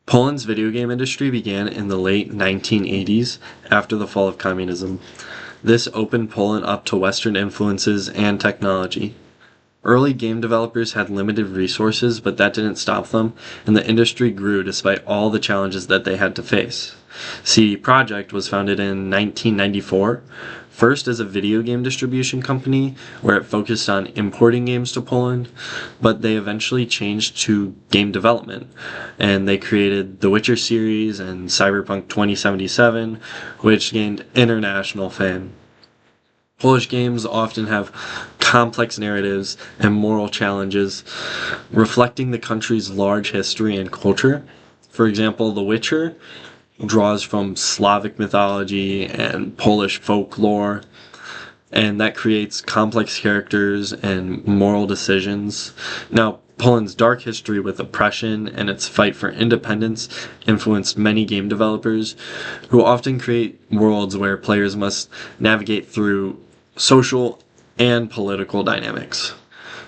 Poland's video game industry began in the late 1980s after the fall of communism. This opened Poland up to Western influences and technology. Early game developers had limited resources, but that didn't stop them, and the industry grew despite all the challenges that they had to face. CD Projekt was founded in 1994, first as a video game distribution company where it focused on importing games to Poland, but they eventually changed to game development, and they created the Witcher series and Cyberpunk 2077, which gained international fame. Polish games often have complex narratives and moral challenges, reflecting the country's large history and culture. For example, The Witcher draws from Slavic mythology and Polish folklore, and that creates complex characters and moral decisions. Now, Poland's dark history with oppression and its fight for independence influenced many game developers, who often create worlds where players must navigate through social and political dynamics.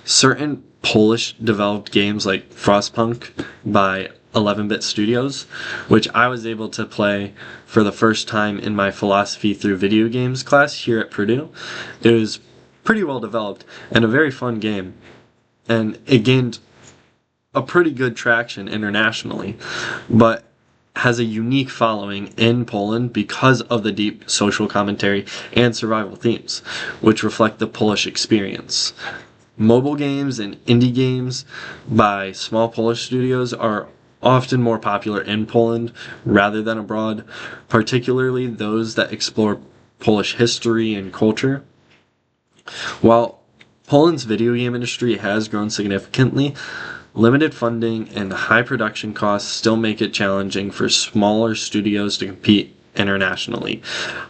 Certain Polish developed games like Frostpunk by 11-Bit Studios, which I was able to play for the first time in my philosophy through video games class here at Purdue. It was pretty well developed and a very fun game, and it gained a pretty good traction internationally, but has a unique following in Poland because of the deep social commentary and survival themes, which reflect the Polish experience. Mobile games and indie games by small Polish studios are often more popular in Poland rather than abroad, particularly those that explore Polish history and culture. While Poland's video game industry has grown significantly, limited funding and high production costs still make it challenging for smaller studios to compete internationally.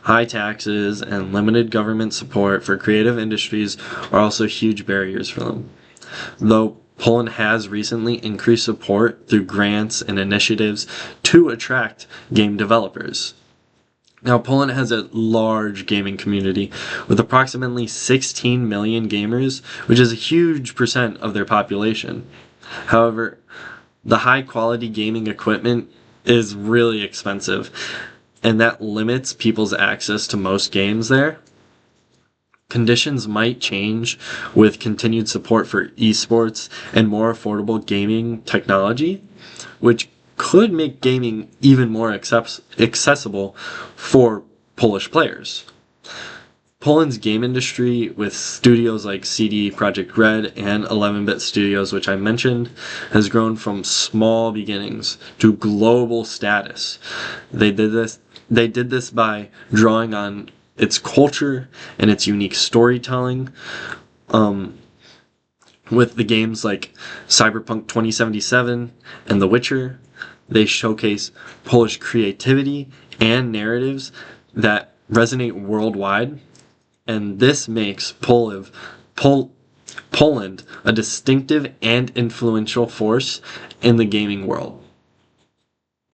High taxes and limited government support for creative industries are also huge barriers for them. Though Poland has recently increased support through grants and initiatives to attract game developers. Now, Poland has a large gaming community with approximately 16 million gamers, which is a huge percent of their population. However, the high-quality gaming equipment is really expensive, and that limits people's access to most games there. Conditions might change with continued support for esports and more affordable gaming technology, which could make gaming even more accessible for Polish players. Poland's game industry, with studios like CD Projekt Red and 11-Bit Studios, which I mentioned, has grown from small beginnings to global status. They did this by drawing on its culture and its unique storytelling. With the games like Cyberpunk 2077 and The Witcher, they showcase Polish creativity and narratives that resonate worldwide, and this makes Poland a distinctive and influential force in the gaming world.